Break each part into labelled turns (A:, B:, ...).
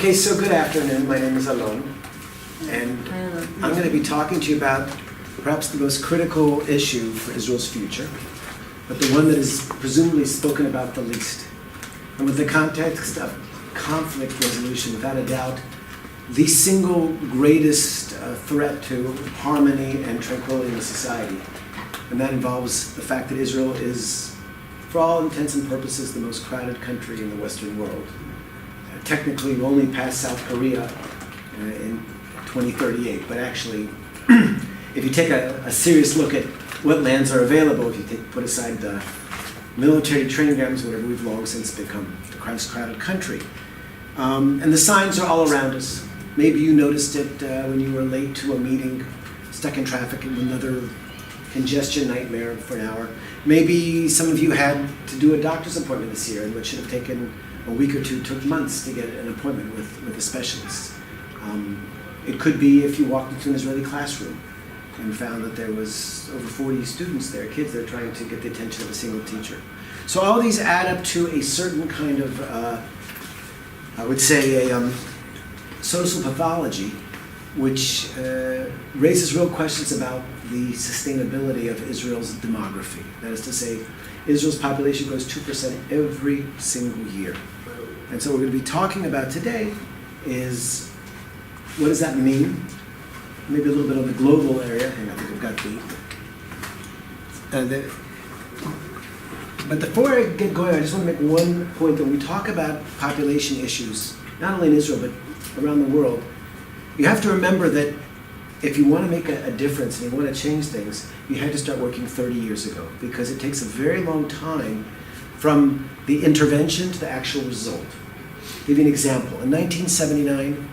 A: Okay, so good afternoon. My name is Alon, and I'm going to be talking to you about perhaps the most critical issue for Israel's future, but the one that is presumably spoken about the least. And with the context of conflict resolution, without a doubt, the single greatest threat to harmony and tranquility in a society. And that involves the fact that Israel is, for all intents and purposes, the most crowded country in the Western world. Technically, we only pass South Korea in 2038, but actually, if you take a serious look at what lands are available, if you put aside the military training grounds, whatever, we've long since become the most crowded country. And the signs are all around us. Maybe you noticed it when you were late to a meeting, stuck in traffic, and another congestion nightmare for an hour. Maybe some of you had to do a doctor's appointment this year, and what should have taken a week or two took months to get an appointment with a specialist. It could be if you walked into an Israeli classroom and found that there was over 40 students there, kids there trying to get the attention of a single teacher. So all these add up to a certain kind of, I would say, a social pathology which raises real questions about the sustainability of Israel's demography. That is to say, Israel's population grows 2% every single year. And so what we're going to be talking about today is, what does that mean? Maybe a little bit on the global area. Hang on, I think I've got but before I get going, I just want to make one point that when we talk about population issues, not only in Israel, but around the world, you have to remember that if you want to make a difference and you want to change things, you had to start working 30 years ago, because it takes a very long time from the intervention to the actual result. I'll give you an example. In 1979,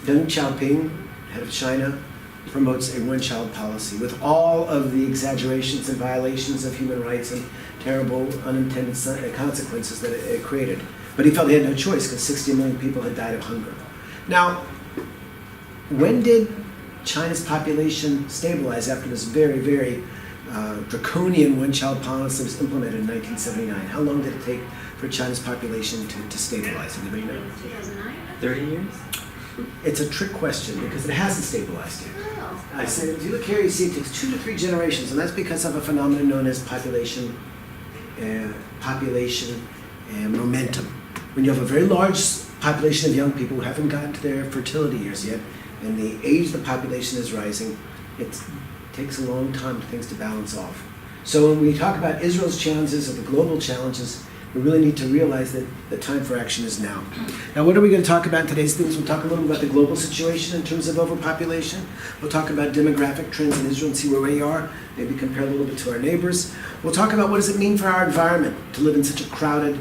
A: Deng Xiaoping, head of China, promotes a one-child policy with all of the exaggerations and violations of human rights and terrible unintended consequences that it created. But he felt he had no choice because 60 million people had died of hunger. Now, when did China's population stabilize after this very, very draconian one-child policy was implemented in 1979? How long did it take for China's population to stabilize? Anybody know?
B: 2009?
C: 30 years?
A: It's a trick question because it hasn't stabilized yet. I said, if you look here, you see it takes 2 to 3 generations, and that's because of a phenomenon known as population momentum. When you have a very large population of young people who haven't gotten to their fertility years yet, and the age of the population is rising, it takes a long time for things to balance off. So when we talk about Israel's challenges or the global challenges, we really need to realize that the time for action is now. Now, what are we going to talk about in today's things? We'll talk a little about the global situation in terms of overpopulation. We'll talk about demographic trends in Israel and see where we are, maybe compare a little bit to our neighbors. We'll talk about what does it mean for our environment to live in such a crowded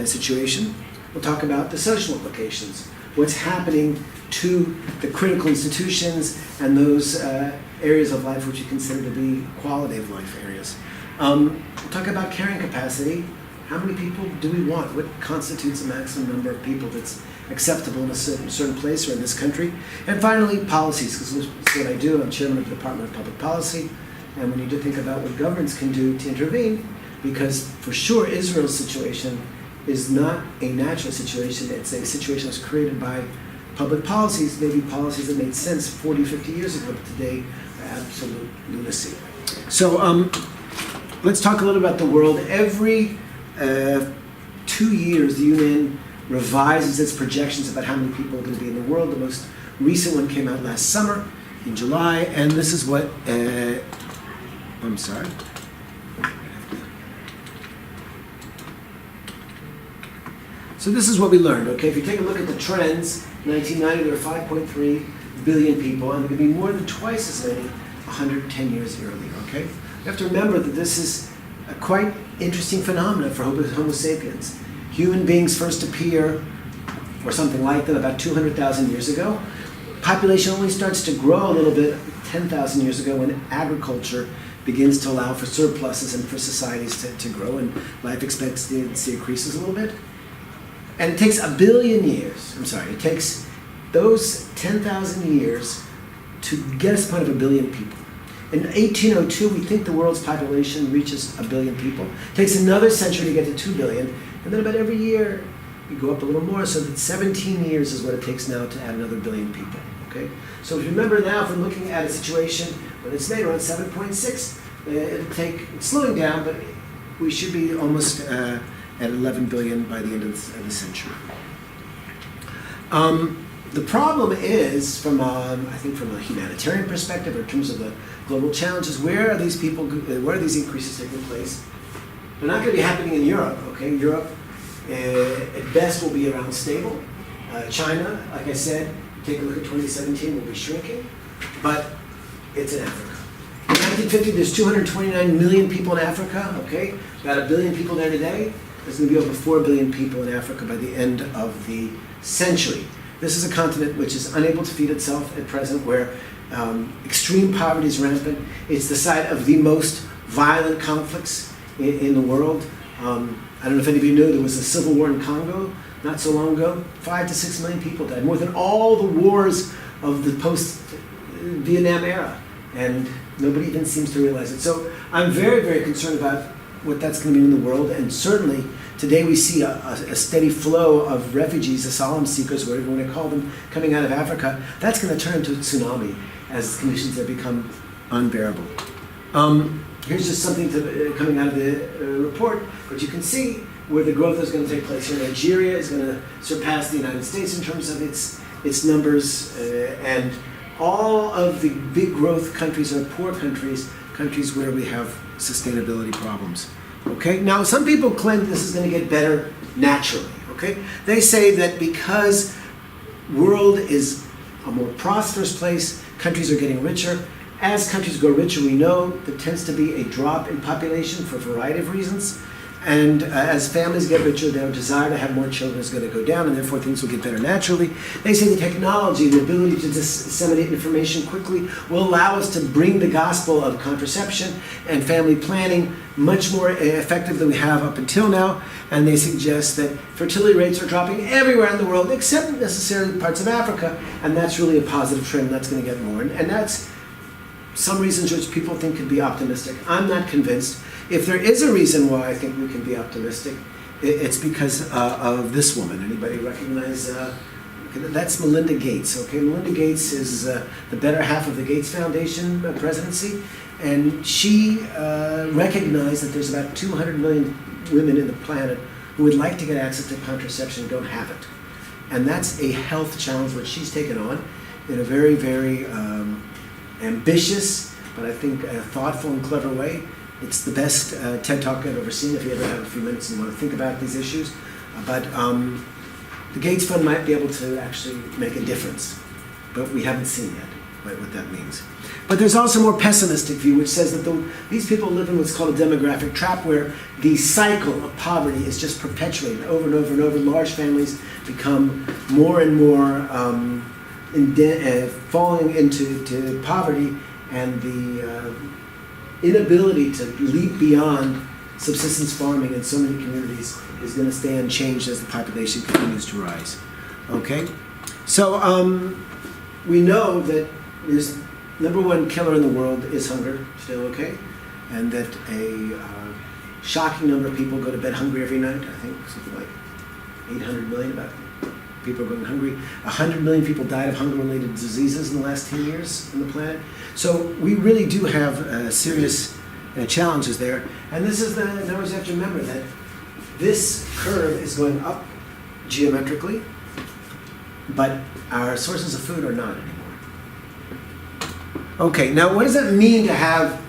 A: situation. We'll talk about the social implications, what's happening to the critical institutions and those areas of life which we consider to be quality of life areas. We'll talk about carrying capacity. How many people do we want? What constitutes a maximum number of people that's acceptable in a certain place or in this country? And finally, policies, because this is what I do. I'm chairman of the Department of Public Policy, and we need to think about what governments can do to intervene, because for sure Israel's situation is not a natural situation. It's a situation that's created by public policies, maybe policies that made sense 40, 50 years ago, but today are absolute lunacy. So let's talk a little about the world. Every 2 years, the UN revises its projections about how many people are going to be in the world. The most recent one came out last summer in July, and this is what, I'm sorry. So this is what we learned, okay? If you take a look at the trends, 1990 there were 5.3 billion people, and there could be more than twice as many 110 years earlier, okay? You have to remember that this is a quite interesting phenomenon for Homo sapiens. Human beings first appear, or something like that, about 200,000 years ago. Population only starts to grow a little bit 10,000 years ago when agriculture begins to allow for surpluses and for societies to grow, and life expectancy increases a little bit. And it takes it takes those 10,000 years to get us to the point of 1 billion people. In 1802, we think the world's population reaches 1 billion people. It takes another century to get to 2 billion, and then about every year, we go up a little more, so that 17 years is what it takes now to add another billion people, okay? So if you remember now, if we're looking at a situation when it's made around 7.6, it'll take, it's slowing down, but we should be almost at 11 billion by the end of the century. The problem is, from I think from a humanitarian perspective, or in terms of the global challenges, where are these people, where are these increases taking place? They're not going to be happening in Europe, okay? Europe, at best, will be around stable. China, like I said, take a look at 2017, will be shrinking, but it's in Africa. In 1950, there's 229 million people in Africa, okay? About 1 billion people there today. There's going to be over 4 billion people in Africa by the end of the century. This is a continent which is unable to feed itself at present, where extreme poverty is rampant. It's the site of the most violent conflicts in the world. I don't know if anybody knew there was a civil war in Congo not so long ago. 5 to 6 million people died, more than all the wars of the post-Vietnam era, and nobody even seems to realize it. So I'm very, very concerned about what that's going to mean in the world, and certainly today we see a steady flow of refugees, asylum seekers, whatever you want to call them, coming out of Africa. That's going to turn into a tsunami as conditions there become unbearable. Here's just something coming out of the report, but you can see where the growth is going to take place here. Nigeria is going to surpass the United States in terms of its numbers, and all of the big growth countries are poor countries, countries where we have sustainability problems. Okay, now some people claim that this is going to get better naturally. Okay, they say that because world is a more prosperous place, countries are getting richer. As countries go richer, we know there tends to be a drop in population for a variety of reasons. And as families get richer, their desire to have more children is going to go down, and therefore things will get better naturally. They say the technology, the ability to disseminate information quickly, will allow us to bring the gospel of contraception and family planning much more effective than we have up until now. And they suggest that fertility rates are dropping everywhere in the world, except necessarily parts of Africa, and that's really a positive trend. That's going to get more. And that's some reasons which people think could be optimistic. I'm not convinced. If there is a reason why I think we can be optimistic, it's because of this woman. Anybody recognize? That's Melinda Gates. Okay, Melinda Gates is the better half of the Gates Foundation presidency, and she recognized that there's about 200 million women in the planet who would like to get access to contraception and don't have it. And that's a health challenge which she's taken on in a very, very ambitious, but I think thoughtful and clever way. It's the best TED Talk I've ever seen, if you ever have a few minutes and want to think about these issues. But the Gates Fund might be able to actually make a difference, but we haven't seen yet what that means. But there's also a more pessimistic view, which says that these people live in what's called a demographic trap, where the cycle of poverty is just perpetuated over and over and over. Large families become more and more falling into poverty, and the inability to leap beyond subsistence farming in so many communities is going to stay unchanged as the population continues to rise. Okay? So we know that there's number one killer in the world is hunger, still, okay? And that a shocking number of people go to bed hungry every night. I think something like 800 million, about people are going hungry. 100 million people died of hunger-related diseases in the last 10 years on the planet. So we really do have serious challenges there. And this is the numbers you have to remember, that this curve is going up geometrically, but our sources of food are not anymore. Okay, now what does that mean to have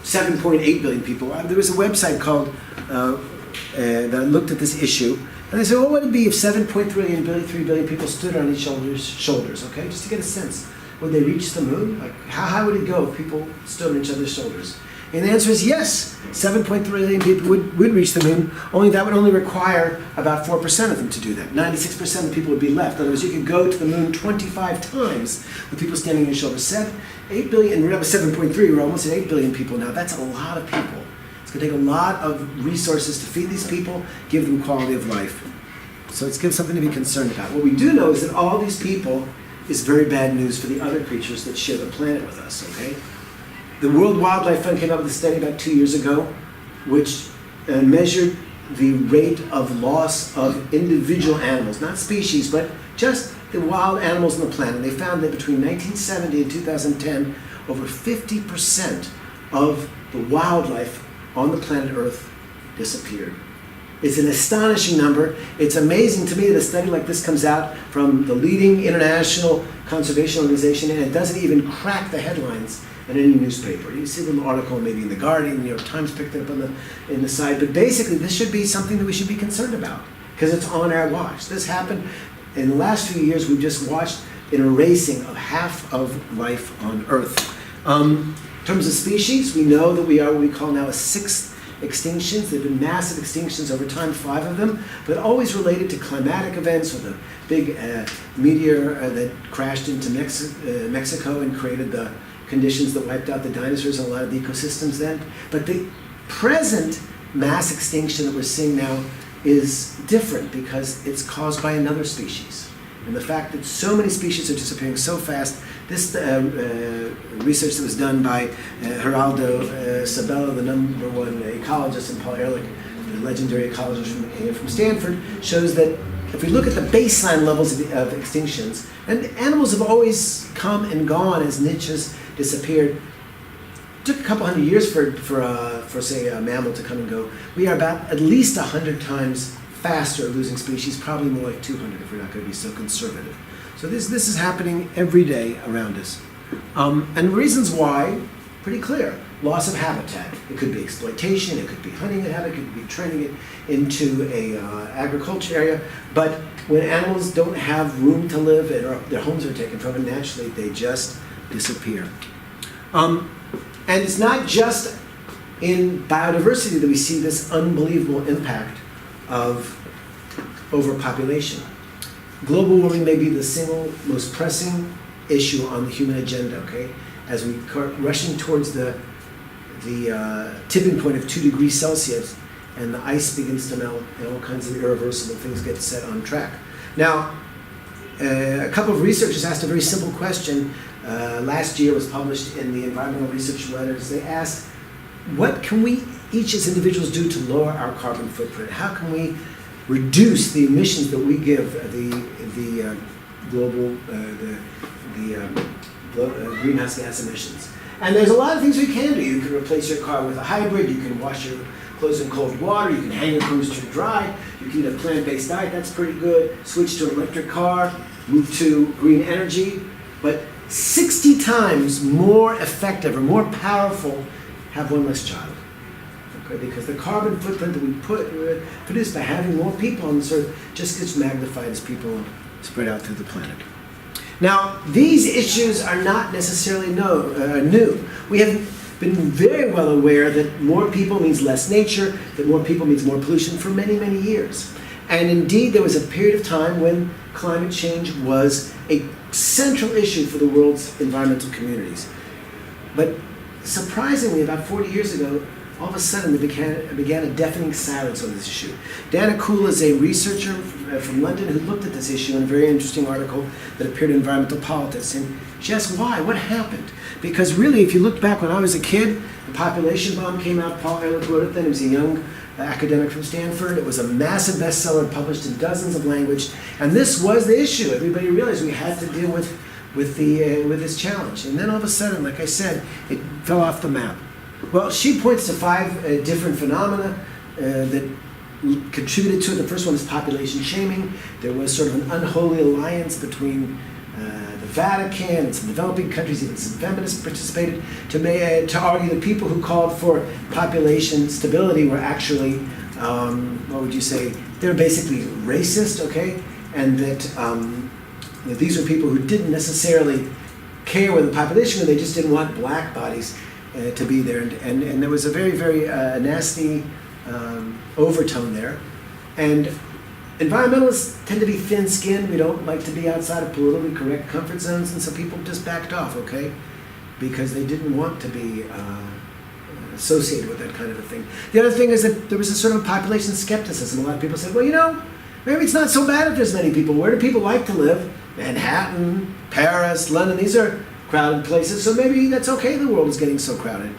A: 7.8 billion people? There was a website called that looked at this issue. And they said, well, what would it be if 7.3 billion people stood on each other's shoulders, okay? Just to get a sense. Would they reach the moon? Like, how high would it go if people stood on each other's shoulders? And the answer is yes. 7.3 billion people would reach the moon, only that would only require about 4% of them to do that. 96% of the people would be left. In other words, you could go to the moon 25 times with people standing on your shoulders. 8 billion, and we're at 7.3, we're almost at 8 billion people now. That's a lot of people. It's going to take a lot of resources to feed these people, give them quality of life. So it's something to be concerned about. What we do know is that all these people is very bad news for the other creatures that share the planet with us, okay? The World Wildlife Fund came up with a study about 2 years ago, which measured the rate of loss of individual animals, not species, but just the wild animals on the planet. They found that between 1970 and 2010, over 50% of the wildlife on the planet Earth disappeared. It's an astonishing number. It's amazing to me that a study like this comes out from the leading international conservation organization, and it doesn't even crack the headlines in any newspaper. You see a little article maybe in The Guardian, the New York Times picked it up in the side, but basically this should be something that we should be concerned about because it's on our watch. This happened in the last few years. We've just watched an erasing of half of life on Earth. In terms of species, we know that we are what we call now a sixth extinctions. There have been massive extinctions over time, 5 of them, but always related to climatic events, or the big meteor that crashed into Mexico and created the conditions that wiped out the dinosaurs and a lot of the ecosystems then. But the present mass extinction that we're seeing now is different because it's caused by another species. And the fact that so many species are disappearing so fast, this research that was done by Geraldo Sabella, the #1 ecologist, and Paul Ehrlich, the legendary ecologist from Stanford, shows that if we look at the baseline levels of extinctions, and animals have always come and gone as niches disappeared. It took a couple hundred years for say a mammal to come and go. We are about at least 100 times faster at losing species, probably more like 200 if we're not going to be so conservative. So this is happening every day around us. And the reasons why, pretty clear. Loss of habitat. It could be exploitation, it could be hunting a habitat, it could be turning it into a agriculture area. But when animals don't have room to live or their homes are taken from them, naturally they just disappear. And it's not just in biodiversity that we see this unbelievable impact of overpopulation. Global warming may be the single most pressing issue on the human agenda, okay? As we are rushing towards the tipping point of 2 degrees Celsius and the ice begins to melt and all kinds of irreversible things get set on track. Now, a couple of researchers asked a very simple question. Last year was published in the Environmental Research Letters. They asked, what can we each as individuals do to lower our carbon footprint? How can we reduce the emissions that we give the global greenhouse gas emissions? And there's a lot of things we can do. You can replace your car with a hybrid. You can wash your clothes in cold water. You can hang your clothes to dry. You can eat a plant-based diet. That's pretty good. Switch to an electric car. Move to green energy. But 60 times more effective or more powerful, have one less child. Okay? Because the carbon footprint that we produce by having more people on this earth just gets magnified as people spread out through the planet. Now, these issues are not necessarily new. We have been very well aware that more people means less nature, that more people means more pollution for many, many years. And indeed, there was a period of time when climate change was a central issue for the world's environmental communities. But surprisingly, about 40 years ago, all of a sudden there began a deafening silence on this issue. Dana Kuhl is a researcher from London who looked at this issue in a very interesting article that appeared in Environmental Politics. And she asked why, what happened? Because really, if you look back when I was a kid, the population bomb came out. Paul Ehrlich wrote it then. He was a young academic from Stanford. It was a massive bestseller published in dozens of languages. And this was the issue. Everybody realized we had to deal with this challenge. And then all of a sudden, like I said, it fell off the map. Well, she points to 5 different phenomena that contributed to it. The first one is population shaming. There was sort of an unholy alliance between the Vatican and some developing countries, even some feminists participated, to argue that people who called for population stability were actually, what would you say, they were basically racist, okay? And that these were people who didn't necessarily care where the population was, they just didn't want black bodies to be there. And there was a very, very nasty overtone there. And environmentalists tend to be thin-skinned. We don't like to be outside of politically correct comfort zones, and so people just backed off, okay? Because they didn't want to be associated with that kind of a thing. The other thing is that there was a sort of population skepticism. A lot of people said, well, you know, maybe it's not so bad if there's many people. Where do people like to live? Manhattan, Paris, London, these are crowded places, so maybe that's okay the world is getting so crowded.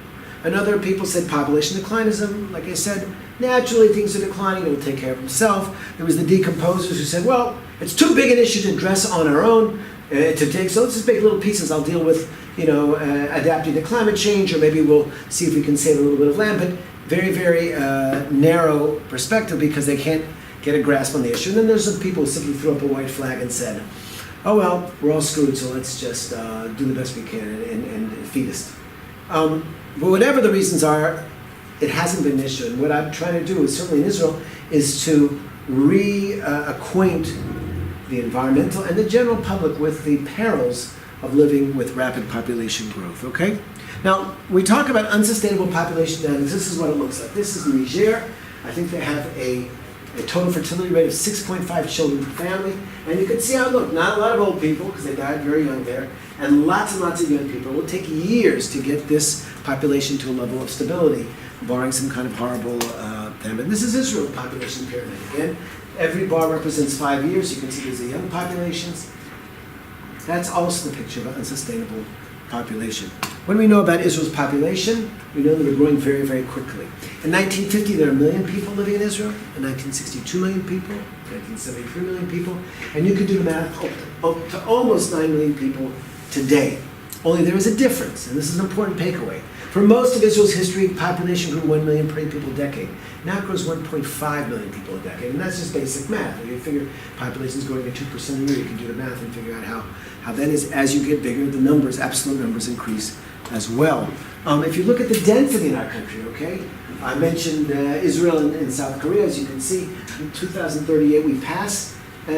A: And other people said population declinism. Like I said, naturally things are declining, it'll take care of itself. There was the decomposers who said, well, it's too big an issue to address on our own, so let's just make little pieces. I'll deal with, adapting to climate change, or maybe we'll see if we can save a little bit of land, but very, very narrow perspective because they can't get a grasp on the issue. And then there's some people who simply threw up a white flag and said, oh well, we're all screwed, so let's just do the best we can and feast. But whatever the reasons are, it hasn't been an issue. And what I'm trying to do, certainly in Israel, is to reacquaint the environmental and the general public with the perils of living with rapid population growth, okay? Now, we talk about unsustainable population dynamics. This is what it looks like. This is Niger. I think they have a total fertility rate of 6.5 children per family. And you can see how it looked. Not a lot of old people, because they died very young there, and lots of young people. It will take years to get this population to a level of stability, barring some kind of horrible famine. This is Israel's population pyramid. Again, every bar represents 5 years. You can see these are young populations. That's also the picture of an unsustainable population. What do we know about Israel's population? We know that we're growing very, very quickly. In 1950, there were 1 million people living in Israel. In 1960, 2 million people. In 1970, 3 million people. And you can do the math up to almost 9 million people today. Only there is a difference, and this is an important takeaway. For most of Israel's history, population grew 1 million people a decade. Now it grows 1.5 million people a decade, and that's just basic math. If you figure population is growing at 2% a year, you can do the math and figure out how that is. As you get bigger, the numbers, absolute numbers, increase as well. If you look at the density in our country, okay, I mentioned Israel and South Korea. As you can see, in 2038 we pass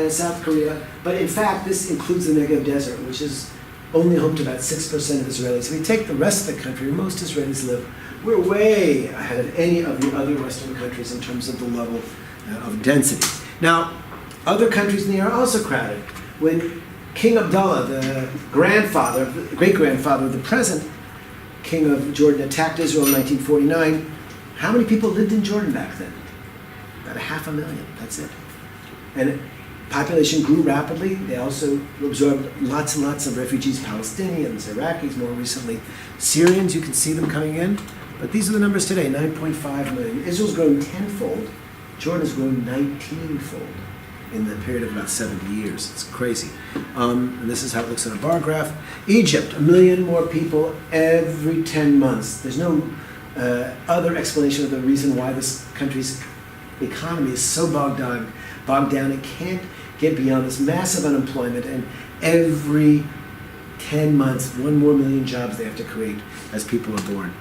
A: South Korea, but in fact this includes the Negev Desert, which is only home to about 6% of Israelis. If we take the rest of the country, where most Israelis live, we're way ahead of any of the other Western countries in terms of the level of density. Now, other countries in the area are also crowded. When King Abdullah, the grandfather, great-grandfather of the present king of Jordan, attacked Israel in 1949, how many people lived in Jordan back then? About 500,000, that's it. And population grew rapidly. They also absorbed lots and lots of refugees, Palestinians, Iraqis, more recently Syrians. You can see them coming in. But these are the numbers today, 9.5 million. Israel's grown tenfold. Jordan's grown 19-fold in the period of about 70 years. It's crazy. And this is how it looks on a bar graph. Egypt, 1 million more people every 10 months. There's no other explanation of the reason why this country's economy is so bogged down. It can't get beyond this massive unemployment, and every 10 months, 1 more million jobs they have to create as people are born.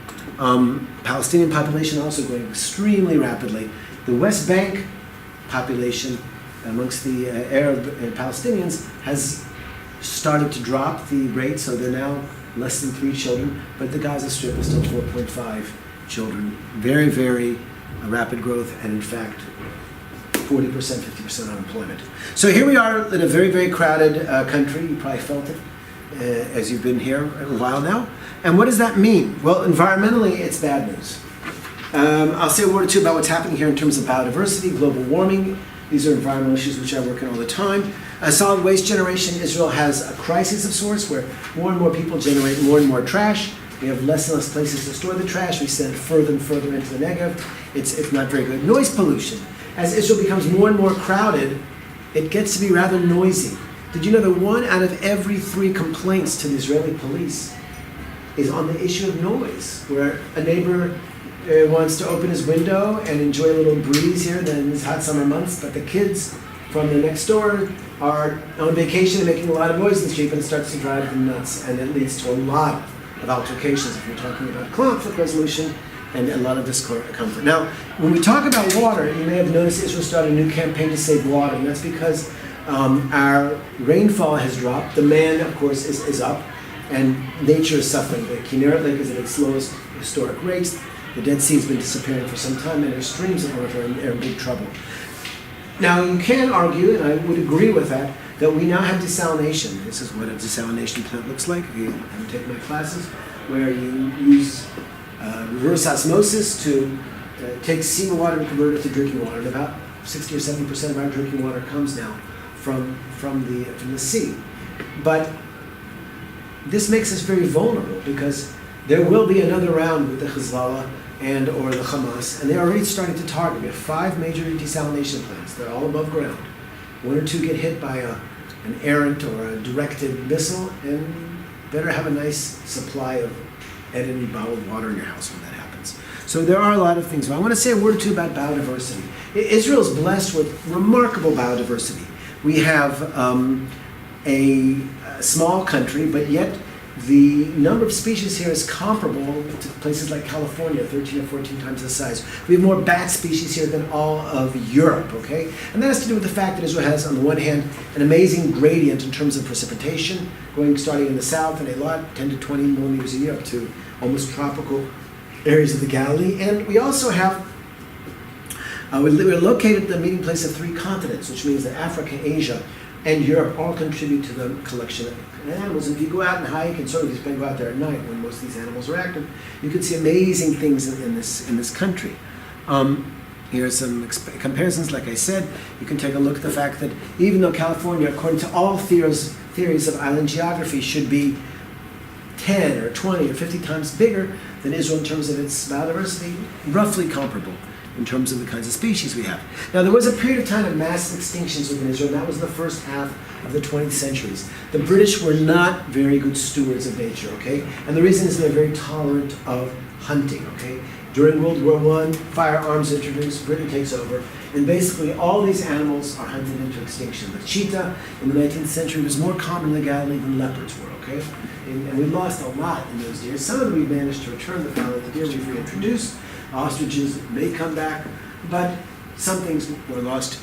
A: Palestinian population also growing extremely rapidly. The West Bank population amongst the Arab Palestinians has started to drop the rate, so they're now less than 3 children, but the Gaza Strip is still 4.5 children. Very, very rapid growth, and in fact, 40%, 50% unemployment. So here we are in a very, very crowded country. You probably felt it as you've been here a while now. And what does that mean? Well, environmentally, it's bad news. I'll say a word or two about what's happening here in terms of biodiversity, global warming. These are environmental issues which I work on all the time. Solid waste generation, Israel has a crisis of sorts where more and more people generate more and more trash. We have less and less places to store the trash. We send it further and further into the Negev. It's not very good. Noise pollution. As Israel becomes more and more crowded, it gets to be rather noisy. Did you know that 1 out of every 3 complaints to the Israeli police is on the issue of noise, where a neighbor wants to open his window and enjoy a little breeze here in these hot summer months, but the kids from the next door are on vacation and making a lot of noise in the street, and it starts to drive them nuts, and it leads to a lot of altercations if you're talking about conflict resolution and a lot of discomfort. Now, when we talk about water, you may have noticed Israel started a new campaign to save water, and that's because our rainfall has dropped. Demand, of course, is up, and nature is suffering. The Kinneret Lake is at its slowest historic rates. The Dead Sea has been disappearing for some time, and our streams of water are in big trouble. Now, you can argue, and I would agree with that we now have desalination. This is what a desalination plant looks like. You haven't taken my classes, where you use reverse osmosis to take seawater and convert it to drinking water. And about 60 or 70% of our drinking water comes now from the sea. But this makes us very vulnerable, because there will be another round with the Hezbollah, and or the Hamas, and they're already starting to target. We have 5 major desalination plants. They're all above ground. 1 or 2 get hit by an errant or a directed missile, and better have a nice supply of edited bottled water in your house when that happens. So there are a lot of things. But I want to say a word or two about biodiversity. Israel is blessed with remarkable biodiversity. We have a small country, but yet the number of species here is comparable to places like California, 13 or 14 times the size. We have more bat species here than all of Europe, okay? And that has to do with the fact that Israel has, on the one hand, an amazing gradient in terms of precipitation, starting in the south and a lot, 10 to 20 millimeters a year, up to almost tropical areas of the Galilee. And we also have, we're located at the meeting place of 3 continents, which means that Africa, Asia, and Europe all contribute to the collection of animals. And if you go out and hike, and certainly if you go out there at night when most of these animals are active, you can see amazing things in this country. Here are some comparisons. Like I said, you can take a look at the fact that even though California, according to all theories of island geography, should be 10 or 20 or 50 times bigger than Israel in terms of its biodiversity, roughly comparable in terms of the kinds of species we have. Now, there was a period of time of mass extinctions within Israel, and that was the first half of the 20th centuries. The British were not very good stewards of nature, okay? And the reason is they're very tolerant of hunting, okay? During World War I, firearms introduced, Britain takes over, and basically all these animals are hunted into extinction. The cheetah in the 19th century was more common in the Galilee than leopards were, okay? And we lost a lot in those years. Some of them we managed to return the fallow deer we've reintroduced. Ostriches may come back, but some things were lost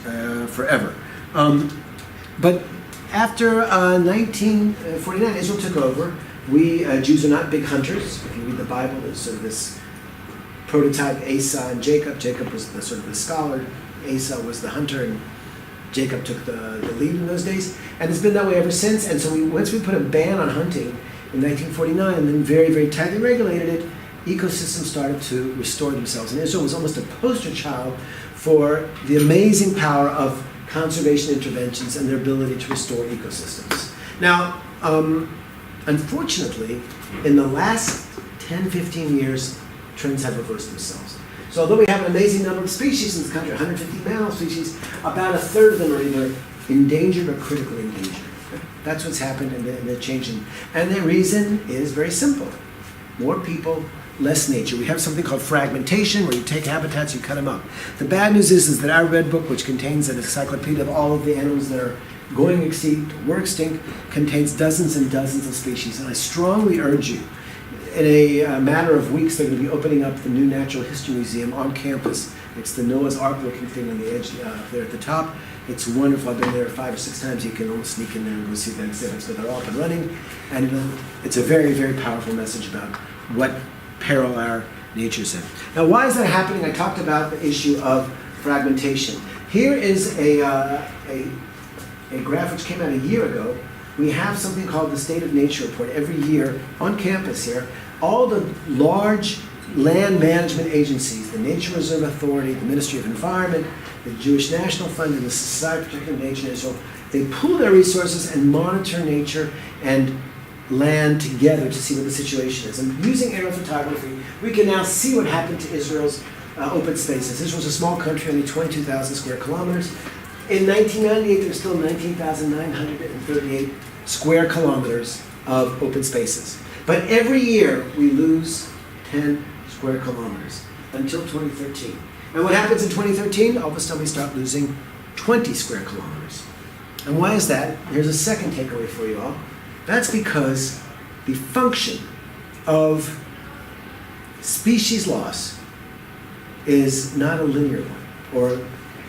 A: forever. But after 1949, Israel took over. We Jews are not big hunters. If you read the Bible, there's sort of this prototype, Esau and Jacob. Jacob was the sort of the scholar. Esau was the hunter, and Jacob took the lead in those days. And it's been that way ever since. And so once we put a ban on hunting in 1949, and then very, very tightly regulated it, ecosystems started to restore themselves. And Israel was almost a poster child for the amazing power of conservation interventions and their ability to restore ecosystems. Now, unfortunately, in the last 10, 15 years, trends have reversed themselves. So although we have an amazing number of species in this country, 150 mammal species, about a third of them are either endangered or critically endangered. That's what's happened in the changing. And the reason is very simple. More people, less nature. We have something called fragmentation, where you take habitats, you cut them up. The bad news is that our red book, which contains an encyclopedia of all of the animals that are going extinct, were extinct, contains dozens and dozens of species. And I strongly urge you, in a matter of weeks, they're going to be opening up the new Natural History Museum on campus. It's the Noah's Ark looking thing on the edge there at the top. It's wonderful. I've been there 5 or 6 times. You can almost sneak in there and go see the exhibits, but they're all up and running. And it's a very, very powerful message about what peril our nature's in. Now, why is that happening? I talked about the issue of fragmentation. Here is a graph which came out a year ago. We have something called the State of Nature Report every year on campus here. All the large land management agencies, the Nature Reserve Authority, the Ministry of Environment, the Jewish National Fund, and the Society for Protecting Nature in Israel, they pool their resources and monitor nature and land together to see what the situation is. And using aerial photography, we can now see what happened to Israel's open spaces. Israel's a small country, only 22,000 square kilometers. In 1998, there were still 19,938 square kilometers of open spaces. But every year, we lose 10 square kilometers until 2013. And what happens in 2013? All of a sudden, we start losing 20 square kilometers. And why is that? Here's a second takeaway for you all. That's because the function of species loss is not a linear one, or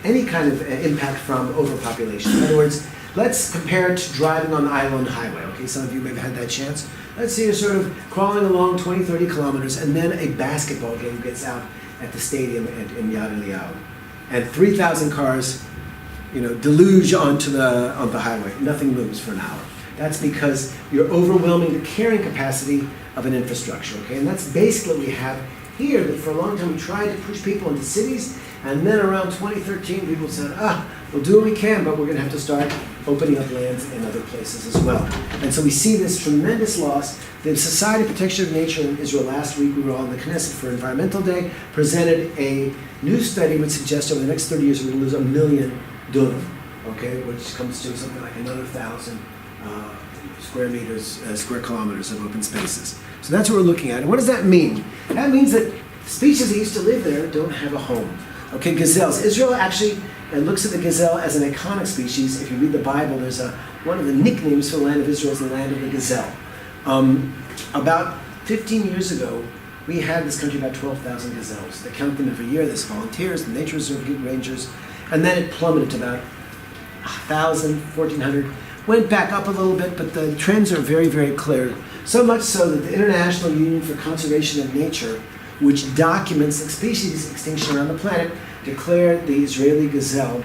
A: any kind of impact from overpopulation. In other words, let's compare it to driving on the Alon highway. Okay, some of you may have had that chance. Let's say you're sort of crawling along 20, 30 kilometers, and then a basketball game gets out at the stadium in Yad Eliyahu, and 3,000 cars, deluge onto the highway. Nothing moves for an hour. That's because you're overwhelming the carrying capacity of an infrastructure, okay? And that's basically what we have here, that for a long time we tried to push people into cities, And then around 2013, people said, we'll do what we can, but we're going to have to start opening up lands in other places as well. And so we see this tremendous loss. The Society of Protection of Nature in Israel last week, we were all in the Knesset for Environmental Day, presented a new study which suggests over the next 30 years we're going to lose 1 million dunam, okay, which comes to something like another 1,000 square kilometers of open spaces. So that's what we're looking at. And what does that mean? That means that species that used to live there don't have a home. Okay, gazelles. Israel actually looks at the gazelle as an iconic species. If you read the Bible, there's one of the nicknames for the land of Israel is the land of the gazelle. About 15 years ago, we had in this country about 12,000 gazelles. They count them every year. There's volunteers, the nature reserve rangers, and then it plummeted to about 1,000, 1,400. Went back up a little bit, but the trends are very, very clear. So much so that the International Union for Conservation of Nature, which documents species extinction around the planet, declared the Israeli gazelle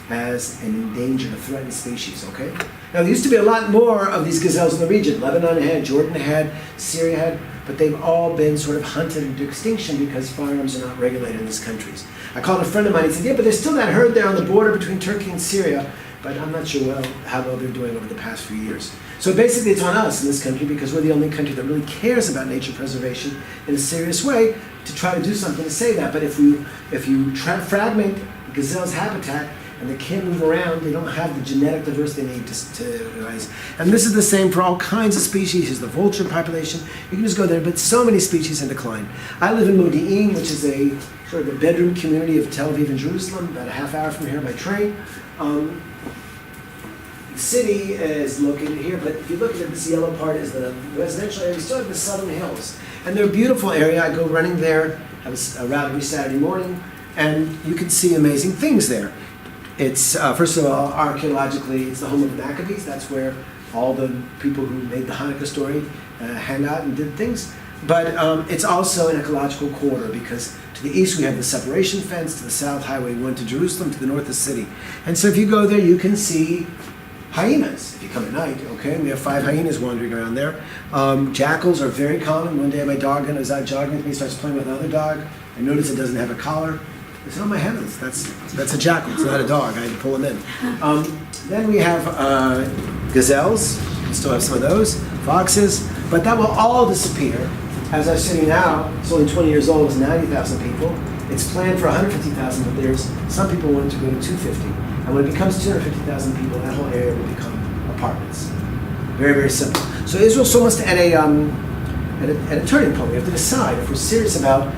A: as an endangered, a threatened species, okay? Now, there used to be a lot more of these gazelles in the region. Lebanon had, Jordan had, Syria had, but they've all been sort of hunted into extinction because firearms are not regulated in these countries. I called a friend of mine, he said, yeah, but there's still that herd there on the border between Turkey and Syria, but I'm not sure how well they're doing over the past few years. So basically it's on us in this country, because we're the only country that really cares about nature preservation in a serious way, to try to do something to say that. But if you fragment gazelles' habitat and they can't move around, they don't have the genetic diversity they need to rise. And this is the same for all kinds of species. There's the vulture population. You can just go there, but so many species in decline. I live in Modi'in, which is a sort of a bedroom community of Tel Aviv and Jerusalem, about a half hour from here by train. The city is located here, but if you look at it, this yellow part is the residential area. We still have the southern hills. And they're a beautiful area. I go running there, have a route every Saturday morning, and you can see amazing things there. It's, first of all, archaeologically, it's the home of the Maccabees. That's where all the people who made the Hanukkah story hang out and did things. But it's also an ecological corridor, because to the east we have the separation fence, to the south Highway 1 to Jerusalem, to the north the city. And so if you go there, you can see hyenas, if you come at night, okay? We have 5 hyenas wandering around there. Jackals are very common. One day my dog was out jogging with me, starts playing with another dog. I notice it doesn't have a collar. I said, oh my heavens, that's a jackal, it's not a dog. I had to pull him in. Then we have gazelles. We still have some of those. Foxes. But that will all disappear. As I'm sitting now, it's only 20 years old, it's 90,000 people. It's planned for 150,000, but there's some people want it to go to 250. And when it becomes 250,000 people, that whole area will become apartments. Very, very simple. So Israel's almost at a turning point. We have to decide if we're serious about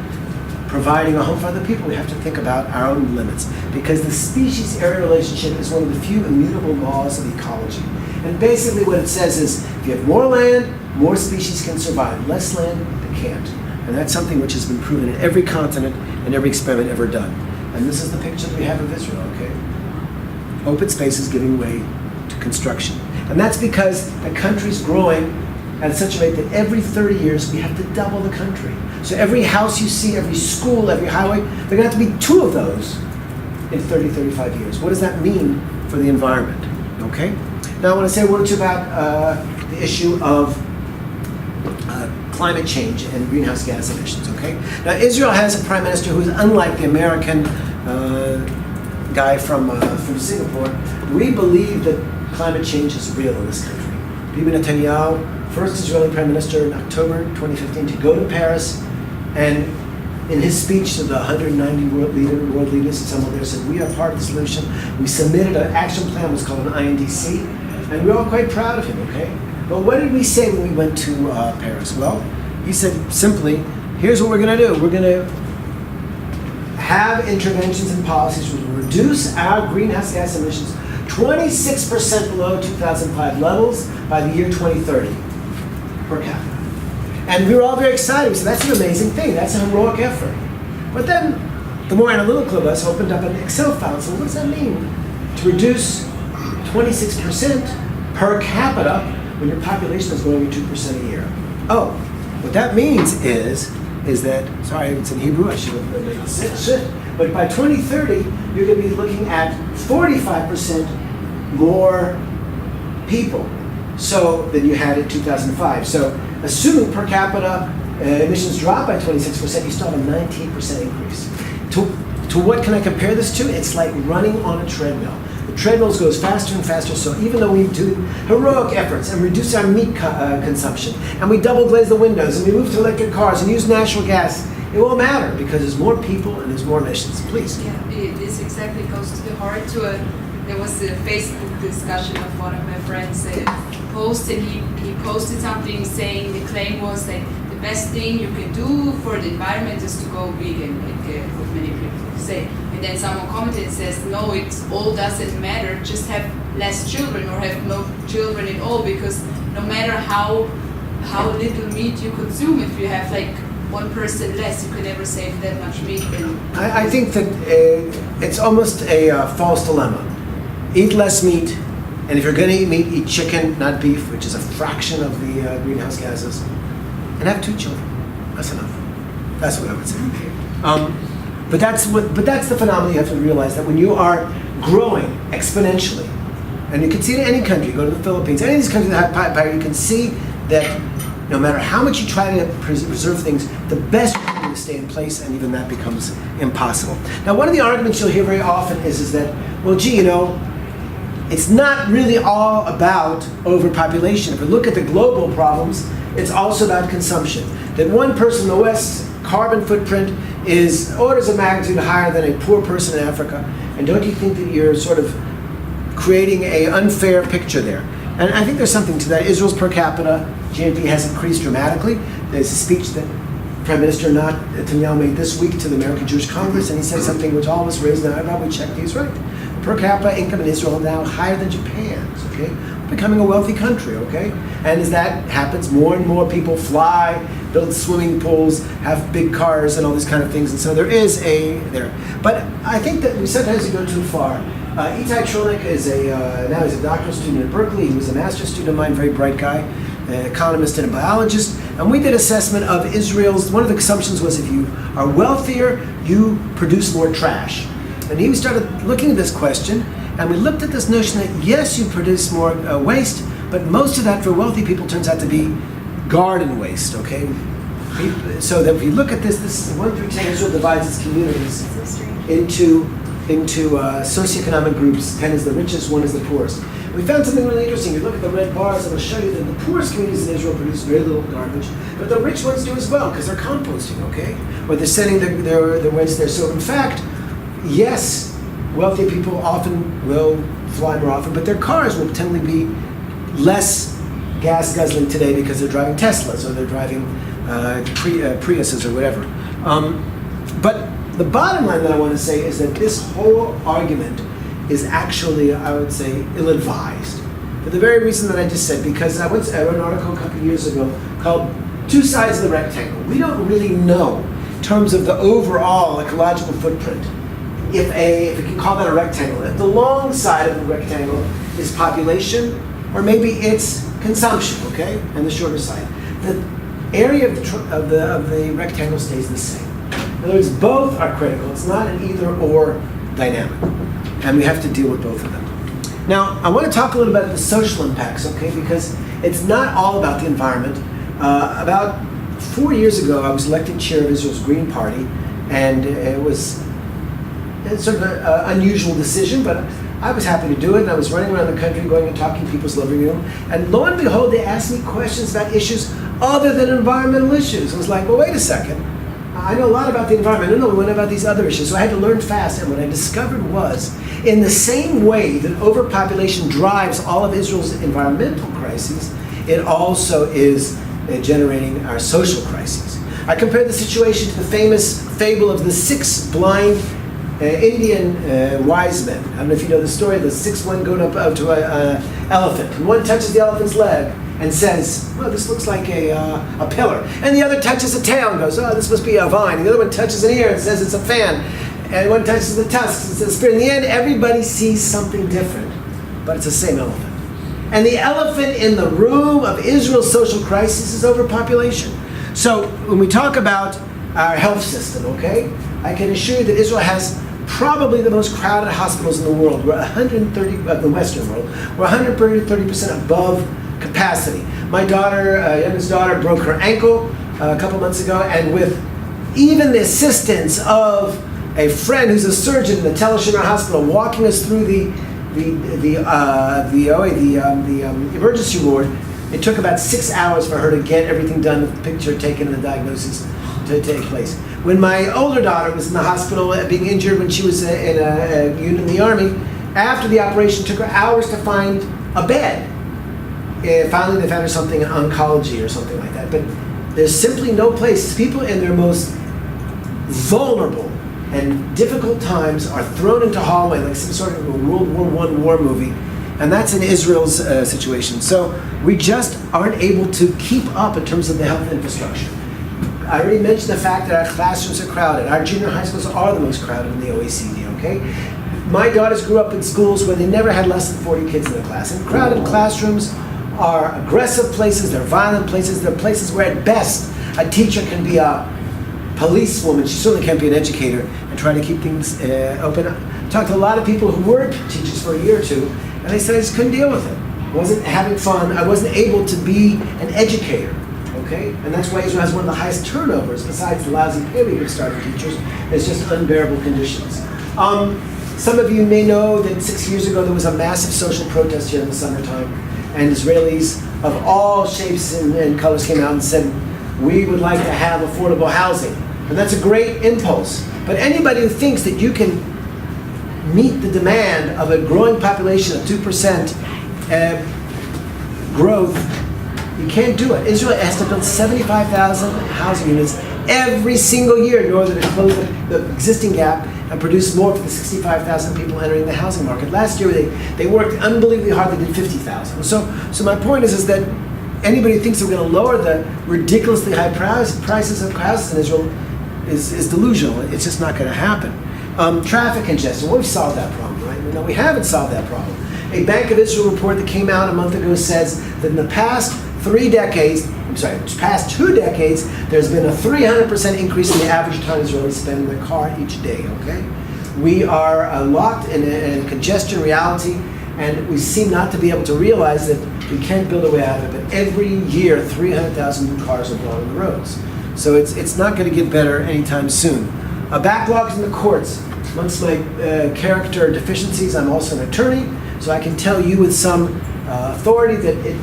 A: providing a home for other people. We have to think about our own limits, because the species-area relationship is one of the few immutable laws of ecology. And basically what it says is, if you have more land, more species can survive. Less land, they can't. And that's something which has been proven in every continent and every experiment ever done. And this is the picture that we have of Israel, okay? Open spaces giving way to construction. And that's because the country's growing at such a rate that every 30 years we have to double the country. So every house you see, every school, every highway, there are going to have to be 2 of those in 30, 35 years. What does that mean for the environment? Okay? Now I want to say a word or two about the issue of climate change and greenhouse gas emissions, okay? Now Israel has a prime minister who is unlike the American guy from Singapore. We believe that climate change is real in this country. Bibi Netanyahu, first Israeli prime minister in October 2015 to go to Paris, and in his speech to the 190 world leaders, someone there said, we are part of the solution. We submitted an action plan, was called an INDC, and we're all quite proud of him, okay? But what did we say when we went to Paris? Well, he said simply, here's what we're going to do. We're going to have interventions and policies which will reduce our greenhouse gas emissions 26% below 2005 levels by the year 2030 per capita. And we were all very excited. We said, that's an amazing thing. That's a heroic effort. But then the more analytical of us opened up an Excel file and said, what does that mean? To reduce 26% per capita when your population is growing at 2% a year. Oh, what that means is that, sorry, it's in Hebrew, I should have made this, but by 2030, you're going to be looking at 45% more people than you had in 2005. So assuming per capita emissions drop by 26%, you still have a 19% increase. To to what can I compare this to? It's like running on a treadmill. The treadmill goes faster and faster, so even though we do heroic efforts and reduce our meat consumption, and we double glaze the windows, and we move to electric cars and use natural gas, it won't matter because there's more people and there's more emissions. Please.
B: Yeah, this exactly goes to the heart. There was a Facebook discussion of one of my friends posted. He posted something saying the claim was that the best thing you can do for the environment is to go vegan, like what many people say. And then someone commented and says, no, it all doesn't matter. Just have less children or have no children at all, because no matter how little meat you consume, if you have like one person less, you can never save that much meat.
A: I think that it's almost a false dilemma. Eat less meat, and if you're going to eat meat, eat chicken, not beef, which is a fraction of the greenhouse gases, and have 2 children. That's enough. That's what I would say. But that's the phenomenon you have to realize, that when you are growing exponentially, and you can see it in any country, go to the Philippines, any of these countries that have power, you can see that no matter how much you try to preserve things, the best you can do is stay in place, and even that becomes impossible. Now, one of the arguments you'll hear very often is that, well, gee, it's not really all about overpopulation. If we look at the global problems, it's also about consumption. That one person in the West's carbon footprint is orders of magnitude higher than a poor person in Africa. And don't you think that you're sort of creating an unfair picture there? And I think there's something to that. Israel's per capita GNP has increased dramatically. There's a speech that Prime Minister Netanyahu made this week to the American Jewish Congress, and he said something which all of us raised an eyebrow. We checked, he's right. Per capita income in Israel now higher than Japan's, okay? Becoming a wealthy country, okay? And as that happens, more and more people fly, build swimming pools, have big cars, and all these kind of things. And so there is there. But I think that we sometimes go too far. Itai Tronik is now he's a doctoral student at Berkeley. He was a master's student of mine, very bright guy, an economist and a biologist. And we did assessment of Israel's, one of the assumptions was if you are wealthier, you produce more trash. And he started looking at this question, and we looked at this notion that yes, you produce more waste, but most of that for wealthy people turns out to be garden waste, okay? So that if you look at this is one thing Israel divides its communities into socioeconomic groups. 10 is the richest, 1 is the poorest. We found something really interesting. You look at the red bars, and I'll show you that the poorest communities in Israel produce very little garbage, but the rich ones do as well, because they're composting, okay? Or they're sending their waste there. So in fact, yes, wealthy people often will fly more often, but their cars will tend to be less gas guzzling today because they're driving Teslas or they're driving Priuses or whatever. But the bottom line that I want to say is that this whole argument is actually, I would say, ill-advised. For the very reason that I just said, because I wrote an article a couple of years ago called Two Sides of the Rectangle. We don't really know, in terms of the overall ecological footprint, if we can call that a rectangle. If the long side of the rectangle is population, or maybe it's consumption, okay, and the shorter side. The area of the rectangle stays the same. In other words, both are critical. It's not an either-or dynamic, and we have to deal with both of them. Now, I want to talk a little about the social impacts, okay, because it's not all about the environment. About 4 years ago, I was elected chair of Israel's Green Party, and it was sort of an unusual decision, but I was happy to do it, and I was running around the country going and talking to people's living room, and lo and behold, they asked me questions about issues other than environmental issues. I was like, well, wait a second. I know a lot about the environment. No, what about these other issues? So I had to learn fast, and what I discovered was, in the same way that overpopulation drives all of Israel's environmental crises, it also is generating our social crises. I compared the situation to the famous fable of the 6 blind Indian wise men. I don't know if you know the story. The 6 one go up to an elephant, and one touches the elephant's leg and says, well, this looks like a pillar. And the other touches a tail and goes, oh, this must be a vine. And the other one touches an ear and says it's a fan. And one touches the tusks and says a spear. In the end, everybody sees something different, but it's the same elephant. And the elephant in the room of Israel's social crisis is overpopulation. So when we talk about our health system, okay, I can assure you that Israel has probably the most crowded hospitals in the world. We're 130 of the Western world. We're 130% above capacity. My daughter, youngest daughter, broke her ankle a couple months ago, and with even the assistance of a friend who's a surgeon in the Tel Shimer Hospital walking us through the emergency ward. It took about 6 hours for her to get everything done, the picture taken and the diagnosis to take place. When my older daughter was in the hospital being injured when she was in a unit in the Army, after the operation, it took her hours to find a bed. Finally, they found her something in oncology or something like that. But there's simply no place. People in their most vulnerable and difficult times are thrown into hallway like some sort of a World War I war movie. And that's in Israel's situation. So we just aren't able to keep up in terms of the health infrastructure. I already mentioned the fact that our classrooms are crowded. Our junior high schools are the most crowded in the OECD, okay? My daughters grew up in schools where they never had less than 40 kids in the class. And crowded classrooms are aggressive places, they're violent places, they're places where at best a teacher can be a policewoman, she certainly can't be an educator, and try to keep things open. I talked to a lot of people who were teachers for a year or two, and they said I just couldn't deal with it. I wasn't having fun, I wasn't able to be an educator, okay? And that's why Israel has one of the highest turnovers, besides the lousy pay we give starting teachers. It's just unbearable conditions. Some of you may know that 6 years ago there was a massive social protest here in the summertime, and Israelis of all shapes and colors came out and said, we would like to have affordable housing. And that's a great impulse. But anybody who thinks that you can meet the demand of a growing population of 2% growth, you can't do it. Israel has to build 75,000 housing units every single year in order to close the existing gap and produce more for the 65,000 people entering the housing market. Last year they worked unbelievably hard, they did 50,000. So my point is that anybody who thinks we're going to lower the ridiculously high prices of houses in Israel is delusional. It's just not going to happen. Traffic congestion, well, we've solved that problem, right? No, we haven't solved that problem. A Bank of Israel report that came out a month ago says that in the past 2 decades, there's been a 300% increase in the average time Israelis spend in their car each day, okay? We are locked in a congestion reality, and we seem not to be able to realize that we can't build a way out of it. But every year, 300,000 new cars are brought on the roads. So it's not going to get better anytime soon. Backlogs in the courts. Amongst my character deficiencies, I'm also an attorney, so I can tell you with some authority that it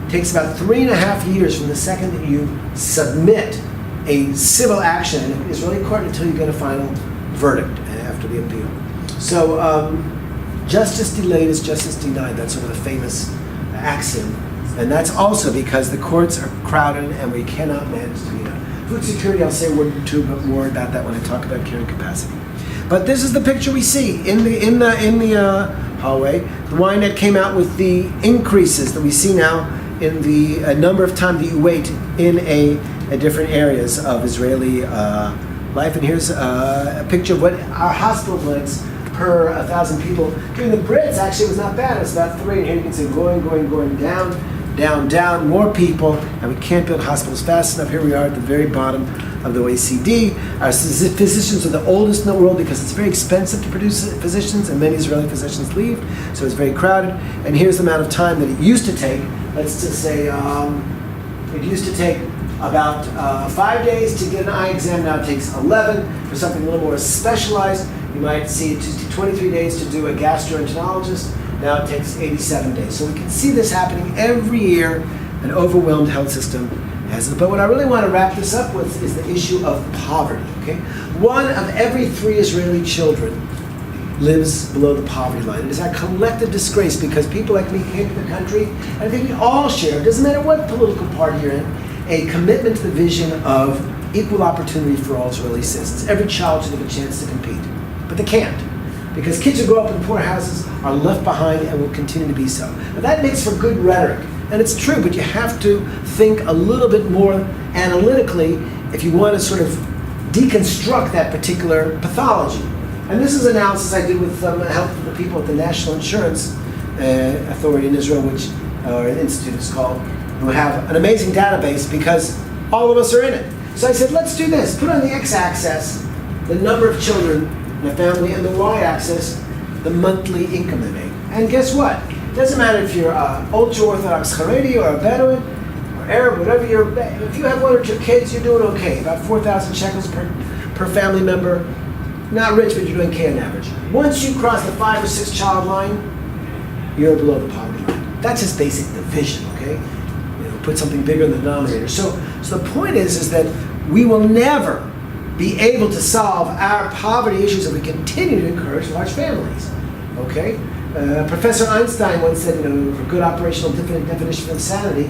A: takes about 3.5 years from the second that you submit a civil action in an Israeli court until you get a final verdict after the appeal. So justice delayed is justice denied. That's sort of a famous axiom. And that's also because the courts are crowded and we cannot manage to meet up. Food security, I'll say a word or two more about that when I talk about carrying capacity. But this is the picture we see in the hallway. The YNET came out with the increases that we see now in the number of time that you wait in different areas of Israeli life. And here's a picture of what our hospital beds per 1,000 people. During the Brits, actually, it was not bad. It was about 3. And here you can see going down, more people, and we can't build hospitals fast enough. Here we are at the very bottom of the OECD. Our physicians are the oldest in the world because it's very expensive to produce physicians, and many Israeli physicians leave, so it's very crowded. And here's the amount of time that it used to take. Let's just say it used to take about 5 days to get an eye exam. Now it takes 11. For something a little more specialized, you might see it took 23 days to do a gastroenterologist. Now it takes 87 days. So we can see this happening every year. An overwhelmed health system has it. But what I really want to wrap this up with is the issue of poverty. Okay, 1 of every 3 Israeli children lives below the poverty line. It is our collective disgrace because people like me came to the country, and I think we all share, it doesn't matter what political party you're in, a commitment to the vision of equal opportunity for all Israeli citizens. Every child should have a chance to compete, but they can't. Because kids who grow up in poor houses are left behind and will continue to be so. Now that makes for good rhetoric, and it's true, but you have to think a little bit more analytically if you want to sort of deconstruct that particular pathology. And this is analysis I did with the help of the people at the National Insurance Authority in Israel, which or institute is called, who have an amazing database because all of us are in it. So I said, let's do this. Put on the x-axis the number of children in a family, and the y-axis the monthly income they make. And guess what? It doesn't matter if you're an ultra-Orthodox Haredi or a Bedouin or Arab, whatever you're. If you have 1 or 2 kids, you're doing okay. About 4,000 shekels per family member. not rich, but you're doing okay on average. Once you cross the 5 or 6 child line, you're below the poverty line. That's just basic division, okay? Put something bigger in the denominator. So the point is that we will never be able to solve our poverty issues if we continue to encourage large families, okay? Professor Einstein once said, for good operational definition of insanity,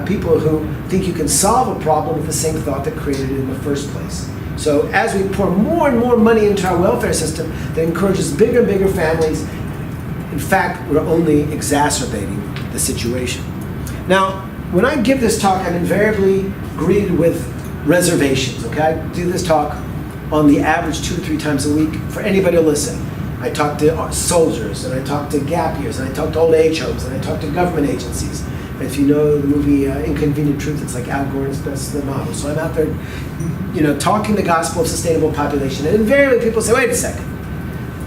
A: people who think you can solve a problem with the same thought that created it in the first place. So as we pour more and more money into our welfare system that encourages bigger and bigger families, in fact, we're only exacerbating the situation. Now, when I give this talk, I'm invariably greeted with reservations, okay? I do this talk on the average 2 to 3 times a week for anybody to listen. I talk to soldiers, and I talk to gap years, and I talk to old age homes, and I talk to government agencies. And if you know the movie Inconvenient Truth, it's like Al Gore's best the model. So I'm out there, talking the gospel of sustainable population. And invariably people say, wait a second,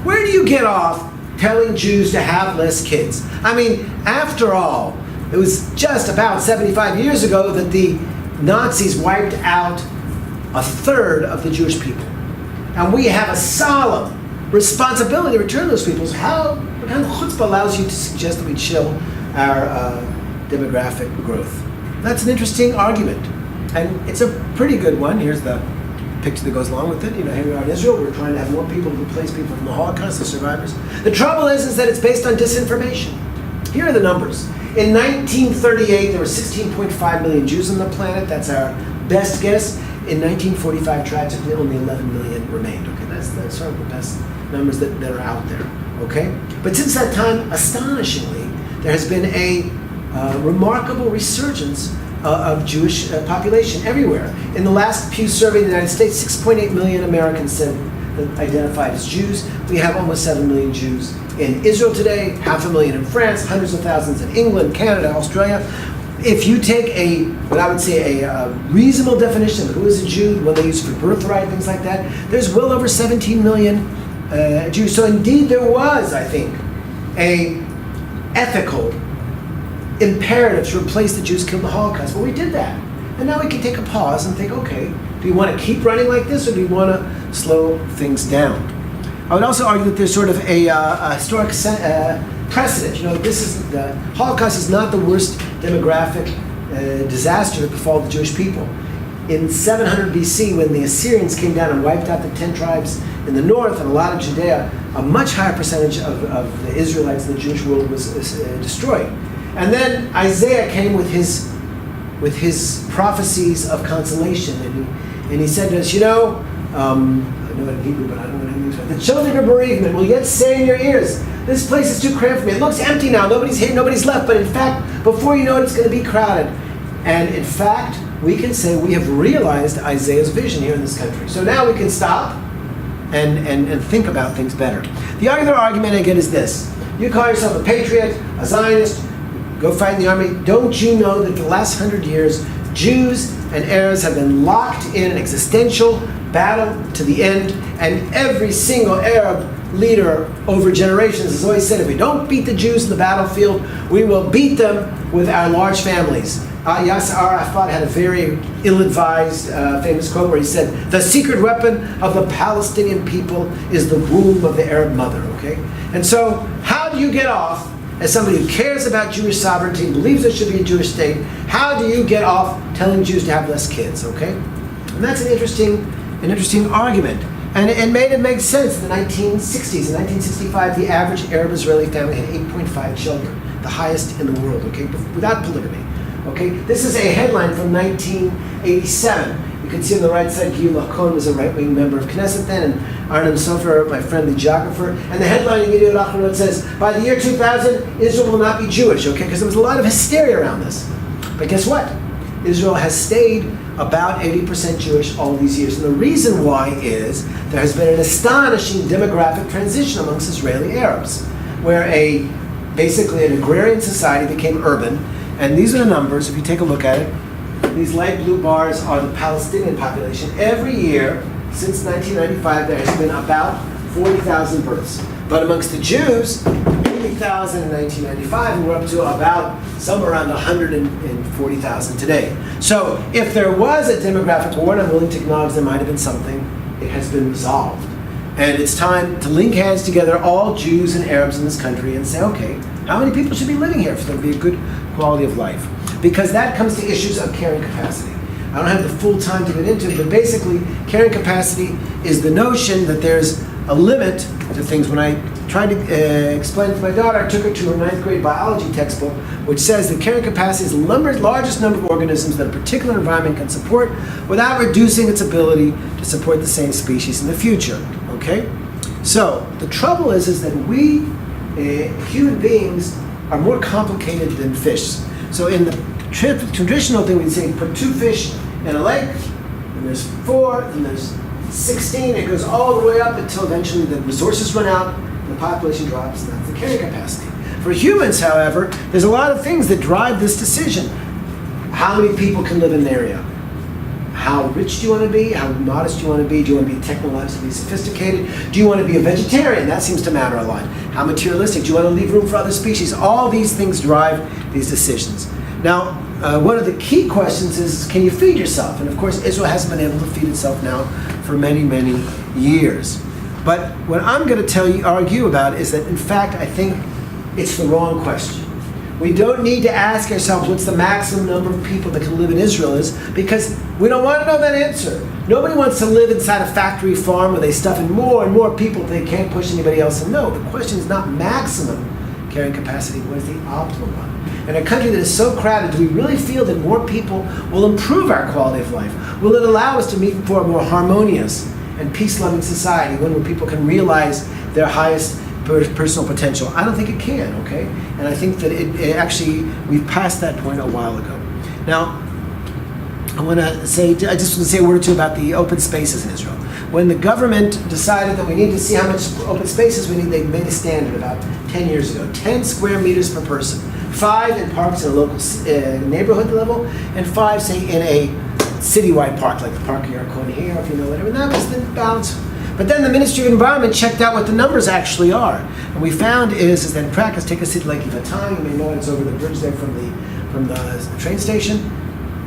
A: where do you get off telling Jews to have less kids? I mean, after all, it was just about 75 years ago that the Nazis wiped out 1/3 of the Jewish people. And we have a solemn responsibility to return those people. So what kind of chutzpah allows you to suggest that we chill our demographic growth? That's an interesting argument. And it's a pretty good one. Here's the picture that goes along with it. Here we are in Israel. We're trying to have more people to replace people from the Holocaust, the survivors. The trouble is that it's based on disinformation. Here are the numbers. In 1938, there were 16.5 million Jews on the planet. That's our best guess. In 1945, tragically, only 11 million remained. Okay, that's sort of the best numbers that are out there. Okay, but since that time, astonishingly, there has been a remarkable resurgence of Jewish population everywhere. In the last Pew survey in the United States, 6.8 million Americans said identified as Jews. We have almost 7 million Jews in Israel today, 500,000 in France, hundreds of thousands in England, Canada, Australia. If you take what I would say a reasonable definition of who is a Jew, what they use for birthright, things like that, there's well over 17 million Jews. So indeed there was, I think, a ethical imperative to replace the Jews killed in the Holocaust. But we did that. And now we can take a pause and think, okay, do we want to keep running like this, or do we want to slow things down? I would also argue that there's sort of a historic precedent. The Holocaust is not the worst demographic disaster that befall the Jewish people. In 700 BC, when the Assyrians came down and wiped out the 10 tribes in the north and a lot of Judea, a much higher percentage of the Israelites in the Jewish world was destroyed. And then Isaiah came with his prophecies of consolation, and he said to us, I know it in Hebrew, but I don't know what it means. The children of bereavement will yet say in your ears, this place is too cramped for me. It looks empty now. Nobody's here, nobody's left. But in fact, before you know it, it's going to be crowded. And in fact, we can say we have realized Isaiah's vision here in this country. So now we can stop and think about things better. The other argument I get is this. You call yourself a patriot, a Zionist, go fight in the army. Don't you know that for the last 100 years, Jews and Arabs have been locked in an existential battle to the end, and every single Arab leader over generations has always said, if we don't beat the Jews in the battlefield, we will beat them with our large families. Yasser Arafat had a very ill-advised famous quote where he said, the secret weapon of the Palestinian people is the womb of the Arab mother, okay? And so, how do you get off, as somebody who cares about Jewish sovereignty, believes there should be a Jewish state, how do you get off telling Jews to have less kids, okay? And that's an interesting argument. And it made it make sense in the 1960s. In 1965, the average Arab-Israeli family had 8.5 children, the highest in the world, okay, without polygamy. Okay, this is a headline from 1987. You can see on the right side, Gil Cohen was a right-wing member of Knesset then, and Arnon Sofer, my friend, the geographer. And the headline in Yediot Ahronot says, by the year 2000, Israel will not be Jewish, okay? Because there was a lot of hysteria around this. But guess what? Israel has stayed about 80% Jewish all these years. And the reason why is there has been an astonishing demographic transition amongst Israeli Arabs, where basically an agrarian society became urban. And these are the numbers, if you take a look at it. These light blue bars are the Palestinian population. Every year, since 1995, there has been about 40,000 births. But amongst the Jews, 80,000 in 1995, and we're up to about somewhere around 140,000 today. So if there was a demographic war, and I'm willing to acknowledge there might have been something, it has been resolved. And it's time to link hands together, all Jews and Arabs in this country, and say, okay, how many people should be living here for there to be a good quality of life? Because that comes to issues of carrying capacity. I don't have the full time to get into it, but basically, carrying capacity is the notion that there's a limit to things. When I tried to explain it to my daughter, I took her to her 9th grade biology textbook, which says that carrying capacity is the largest number of organisms that a particular environment can support without reducing its ability to support the same species in the future. Okay? So, the trouble is that we, human beings, are more complicated than fish. So in the traditional thing, we'd say put 2 fish in a lake, and there's 4, and there's 16. It goes all the way up until eventually the resources run out, and the population drops, and that's the carrying capacity. For humans, however, there's a lot of things that drive this decision. How many people can live in an area? How rich do you want to be? How modest do you want to be? Do you want to be technologically sophisticated? Do you want to be a vegetarian? That seems to matter a lot. How materialistic? Do you want to leave room for other species? All these things drive these decisions. Now, one of the key questions is, can you feed yourself? And of course, Israel hasn't been able to feed itself now for many, many years. But what I'm going to argue about is that, in fact, I think it's the wrong question. We don't need to ask ourselves what's the maximum number of people that can live in Israel is, because we don't want to know that answer. Nobody wants to live inside a factory farm where they stuff in more and more people they can't push anybody else in. No, the question is not maximum carrying capacity, what is the optimum one? In a country that is so crowded, do we really feel that more people will improve our quality of life? Will it allow us to meet for a more harmonious and peace-loving society, one where people can realize their highest personal potential? I don't think it can, okay? And I think that it actually, we've passed that point a while ago. Now, I just want to say a word or two about the open spaces in Israel. When the government decided that we need to see how much open spaces we need, they made a standard about 10 years ago. 10 square meters per person. 5 in parks in a local neighborhood level, and 5, say, in a citywide park, like the park here, here, if you know whatever. And that was the balance. But then the Ministry of Environment checked out what the numbers actually are. And we found is that in practice, take a city like Givatayim, you may know it's over the bridge there from the train station,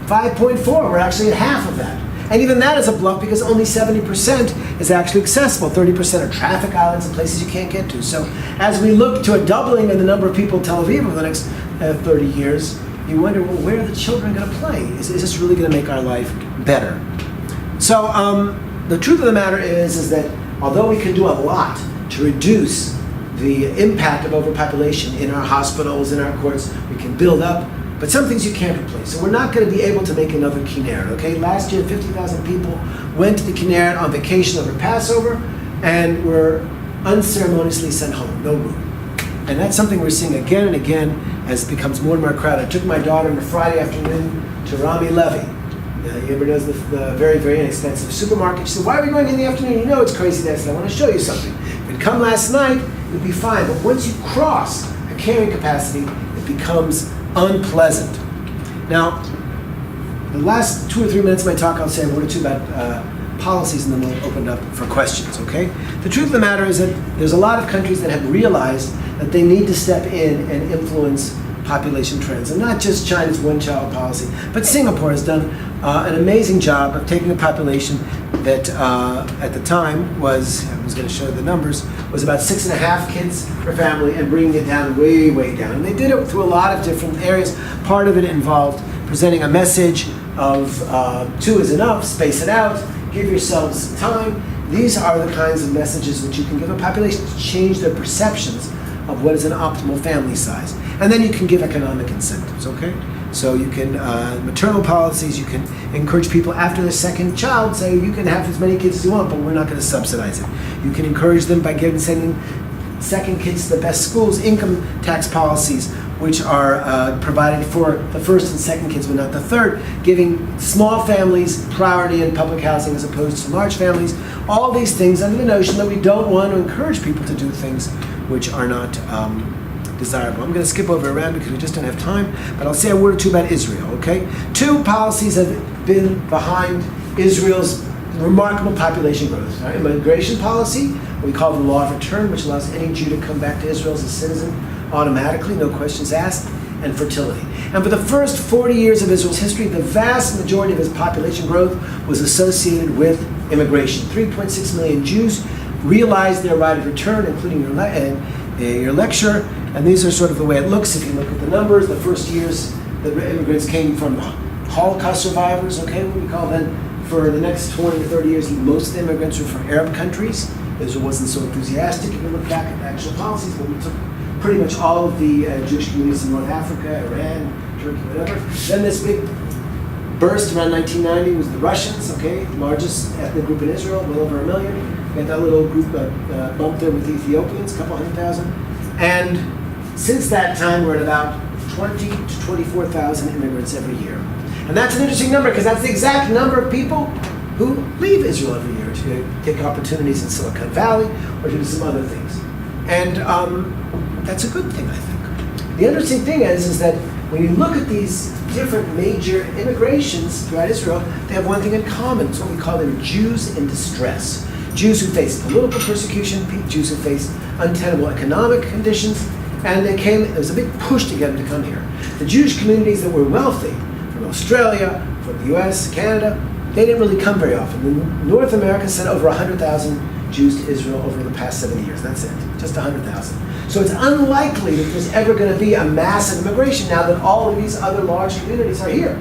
A: 5.4, we're actually at half of that. And even that is a bluff because only 70% is actually accessible. 30% are traffic islands and places you can't get to. So as we look to a doubling in the number of people in Tel Aviv over the next 30 years, you wonder, well, where are the children going to play? Is this really going to make our life better? So the truth of the matter is that although we can do a lot to reduce the impact of overpopulation in our hospitals, in our courts, we can build up, but some things you can't replace. So we're not going to be able to make another Kinneret, okay? Last year, 50,000 people went to the Kinneret on vacation over Passover and were unceremoniously sent home, no room. And that's something we're seeing again and again as it becomes more and more crowded. I took my daughter on a Friday afternoon to Rami Levy. You ever knows the very, very inexpensive supermarket. She said, why are we going in the afternoon? You know it's crazy there. I said, I want to show you something. If you'd come last night, it would be fine. But once you cross a carrying capacity, it becomes unpleasant. Now, the last 2 or 3 minutes of my talk, I'll say a word or two about policies, and then we'll open up for questions, okay? The truth of the matter is that there's a lot of countries that have realized that they need to step in and influence population trends, and not just China's one-child policy, but Singapore has done an amazing job of taking a population that at the time was, I was going to show the numbers, was about 6.5 kids per family and bringing it down way, way down. And they did it through a lot of different areas. Part of it involved presenting a message of 2 is enough, space it out, give yourselves time. These are the kinds of messages which you can give a population to change their perceptions of what is an optimal family size. And then you can give economic incentives, okay? So you can, maternal policies, you can encourage people after their second child, say you can have as many kids as you want, but we're not going to subsidize it. You can encourage them by sending second kids to the best schools, income tax policies, which are provided for the first and second kids, but not the third, giving small families priority in public housing as opposed to large families. All these things under the notion that we don't want to encourage people to do things which are not desirable. I'm going to skip over around because we just don't have time, but I'll say a word or two about Israel, okay? 2 policies have been behind Israel's remarkable population growth. Our immigration policy, we call the law of return, which allows any Jew to come back to Israel as a citizen automatically, no questions asked, and fertility. And for the first 40 years of Israel's history, the vast majority of its population growth was associated with immigration. 3.6 million Jews realize their right of return, including your lecture. And these are sort of the way it looks if you look at the numbers. The first years, the immigrants came from Holocaust survivors, okay, what we call them. For the next 20 to 30 years, most of the immigrants were from Arab countries. Israel wasn't so enthusiastic if you look back at the actual policies, but we took pretty much all of the Jewish communities in North Africa, Iran, Turkey, whatever. Then this big burst around 1990 was the Russians, okay, largest ethnic group in Israel, well over 1 million. We had that little group bumped there with Ethiopians, a couple 100,000. And since that time, we're at about 20 to 24,000 immigrants every year. And that's an interesting number because that's the exact number of people who leave Israel every year to take opportunities in Silicon Valley or to do some other things. And that's a good thing, I think. The interesting thing is that when you look at these different major immigrations throughout Israel, they have one thing in common. It's what we call them Jews in distress. Jews who face political persecution, Jews who face untenable economic conditions, and there was a big push to get them to come here. The Jewish communities that were wealthy, from Australia, from the US, Canada, they didn't really come very often. North America sent over 100,000 Jews to Israel over the past 70 years. That's it, just 100,000. So it's unlikely that there's ever going to be a massive immigration now that all of these other large communities are here.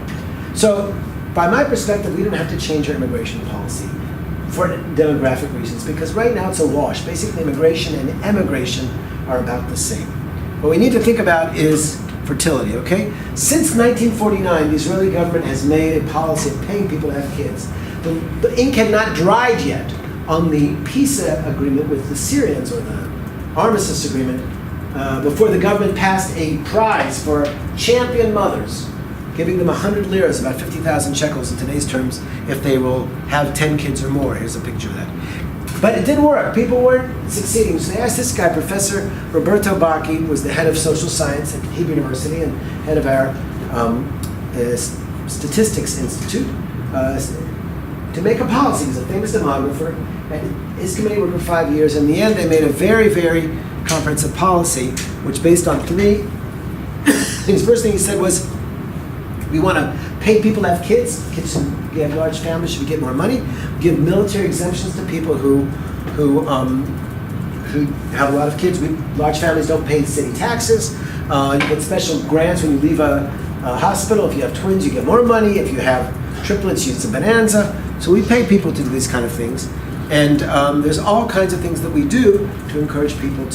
A: So by my perspective, we don't have to change our immigration policy for demographic reasons, because right now it's a wash. Basically, immigration and emigration are about the same. What we need to think about is fertility, okay? Since 1949, the Israeli government has made a policy of paying people to have kids. The ink had not dried yet on the peace agreement with the Syrians, or the armistice agreement, before the government passed a prize for champion mothers, giving them 100 liras, about 50,000 shekels in today's terms, if they will have 10 kids or more. Here's a picture of that. But it didn't work. People weren't succeeding. So they asked this guy, Professor Roberto Bacchi, was the head of social science at Hebrew University and head of our statistics institute, to make a policy. He's a famous demographer. And his committee worked for 5 years. In the end, they made a very, very comprehensive policy, which based on 3 things. First thing he said was, we want to pay people to have kids. Kids who have large families should get more money. Give military exemptions to people who have a lot of kids. Large families don't pay city taxes. You get special grants when you leave a hospital. If you have twins, you get more money. If you have triplets, it's a bonanza. So we pay people to do these kind of things. And there's all kinds of things that we do to encourage people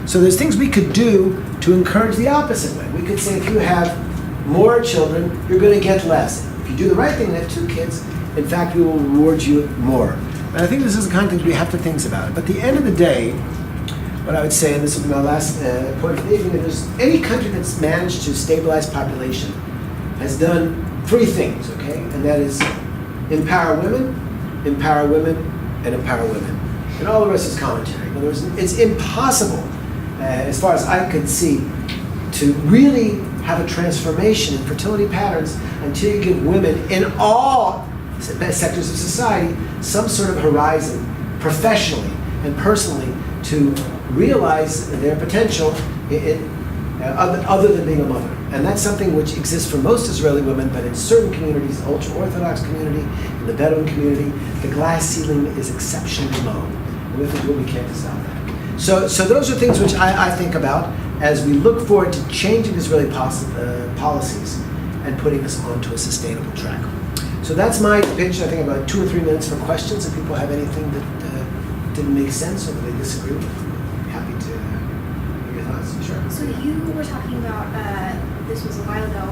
A: so there's things we could do to encourage the opposite way. We could say if you have more children, you're going to get less. If you do the right thing and have 2 kids, in fact, we will reward you more. And I think this is the kind of things we have to think about. But at the end of the day, what I would say, and this will be my last point for the evening, is any country that's managed to stabilize population has done 3 things, okay? And that is empower women, and empower women. And all the rest is commentary. In other words, it's impossible, as far as I could see, to really have a transformation in fertility patterns until you give women in all sectors of society some sort of horizon, professionally and personally, to realize their potential other than being a mother. And that's something which exists for most Israeli women, but in certain communities, the ultra-Orthodox community, in the Bedouin community, the glass ceiling is exceptionally low. And we have to do what we can to stop that. So those are things which I think about as we look forward to changing Israeli policies and putting us onto a sustainable track. So that's my pitch. I think about 2 or 3 minutes for questions. If people have anything that didn't make sense or that they disagree with, I'm happy to hear your thoughts. Sure.
C: So you were talking about, this was a while ago,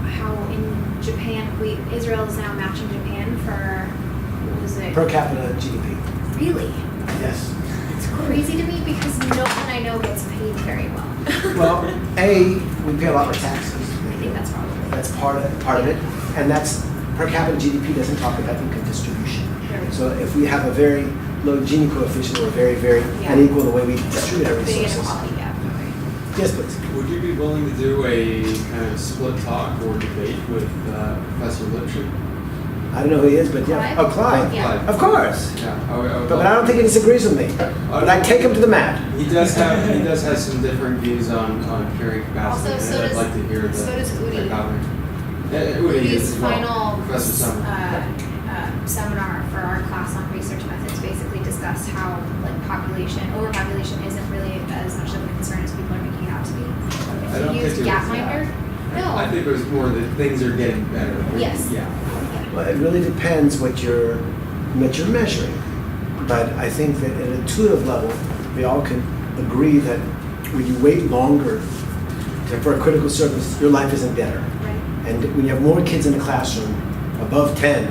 C: how in Japan, Israel is now matching Japan for, what was it?
A: Per capita GDP.
C: Really?
A: Yes.
C: It's crazy to me because no one I know gets paid very well.
A: Well, we pay a lot more taxes.
C: I think that's probably.
A: That's part of it. And that's per capita GDP doesn't talk about income distribution. So if we have a very low Gini coefficient, we're very, very unequal in the way we distribute our resources.
C: Big inequality, yeah. Okay.
A: Yes, please.
D: Would you be willing to do a kind of split talk or debate with Professor Lipschitz?
A: I don't know who he is, but yeah.
C: Clive?
A: Oh, Clive.
C: Yeah.
A: Of course.
D: Yeah.
A: But I don't think he disagrees with me. But I take him to the mat.
D: He does have some different views on carrying capacity.
C: Also,
D: and I'd like to hear
C: so does Udi.
D: Udi
C: Udi's
D: as well.
C: final
D: Professor Summer.
C: seminar for our class on research methods basically discussed how like overpopulation isn't really as much of a concern as people are making it out to be.
D: I don't
C: If you use
D: think it was
C: Gapminder, no.
D: I think it was more that things are getting better.
C: Yes.
D: Yeah.
A: Well, it really depends what you're measuring. But I think that at an intuitive level, we all can agree that when you wait longer for a critical service, your life isn't better.
C: Right.
A: And when you have more kids in the classroom, above 10,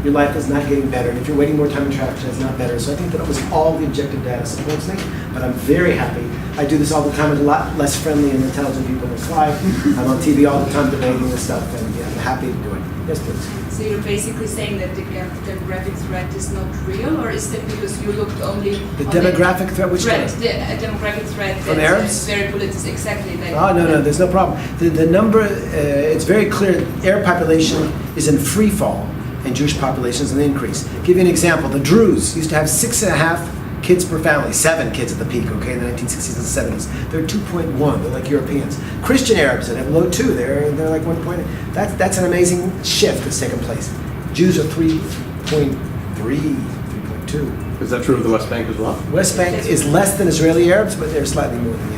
A: your life is not getting better. And if you're waiting more time in traffic, it's not better. So I think that almost all the objective data supports me. But I'm very happy. I do this all the time with a lot less friendly and intelligent people than fly. I'm on TV all the time debating this stuff, and yeah, I'm happy to do it. Yes, please.
B: So you're basically saying that the demographic threat is not real, or is that because you looked only
A: The
B: on
A: demographic threat, which
B: threat,
A: one?
B: the demographic threat
A: From
B: that
A: Arabs?
B: is very political, exactly. That,
A: Oh, no, there's no problem. The number, it's very clear, Arab population is in free fall, and Jewish population is an increase. Give you an example. The Druze used to have 6.5 kids per family, 7 kids at the peak, okay, in the 1960s and 70s. They're 2.1, they're like Europeans. Christian Arabs that have low 2, they're like 1.8. That's an amazing shift that's taken place. Jews are 3.3, 3.2.
E: Is that true of the West Bank as well?
A: West Bank is less than Israeli Arabs, but they're slightly more than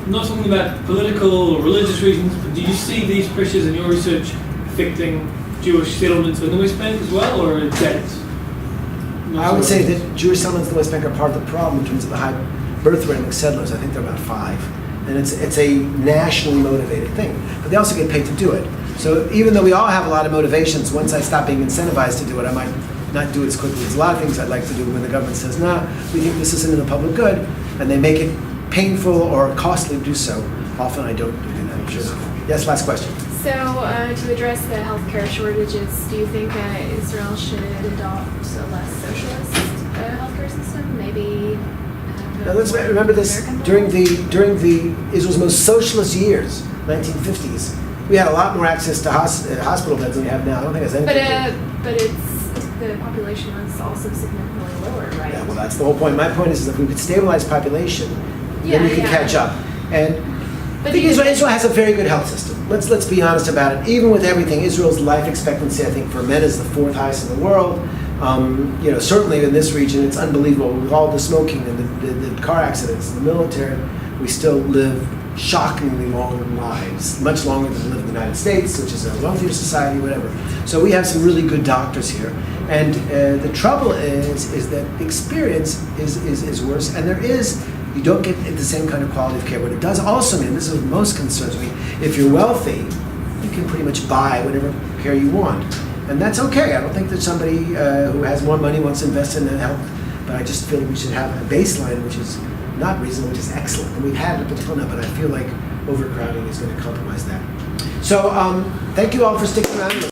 F: Not talking about political or religious reasons, but do you see these pressures in your research affecting Jewish settlements in the West Bank as well, or is that?
A: I would say that Jewish settlements in the West Bank are part of the problem in terms of the high birth rate of settlers. I think they're about 5. And it's a nationally motivated thing. But they also get paid to do it. So even though we all have a lot of motivations, once I stop being incentivized to do it, I might not do it as quickly. There's a lot of things I'd like to do when the government says, nah, we think this isn't in the public good, and they make it painful or costly to do so. Often I don't do that. Sure. Yes, last question.
G: So, to address the healthcare shortages, do you think Israel should adopt a less socialist healthcare system? Maybe.
A: Now let's remember this. During the Israel's most socialist years, 1950s, we had a lot more access to hospital beds than we have now. I don't think it's anything.
G: But the population was also significantly lower, right?
A: Yeah, well, that's the whole point. My point is if we could stabilize population, then we could catch up. And I think Israel has a very good health system. Let's be honest about it. Even with everything, Israel's life expectancy, I think, for men is the 4th highest in the world. Certainly in this region, it's unbelievable. With all the smoking and the car accidents and the military, we still live shockingly long lives, much longer than we live in the United States, which is a wealthier society, whatever. So we have some really good doctors here. And the trouble is that the experience is worse. And you don't get the same kind of quality of care. What it does also mean, this is what most concerns me, if you're wealthy, you can pretty much buy whatever care you want. And that's okay. I don't think that somebody who has more money wants to invest in health, but I just feel we should have a baseline which is not reasonable, which is excellent. And we've had it up until now, but I feel like overcrowding is going to compromise that. So thank you all for sticking around.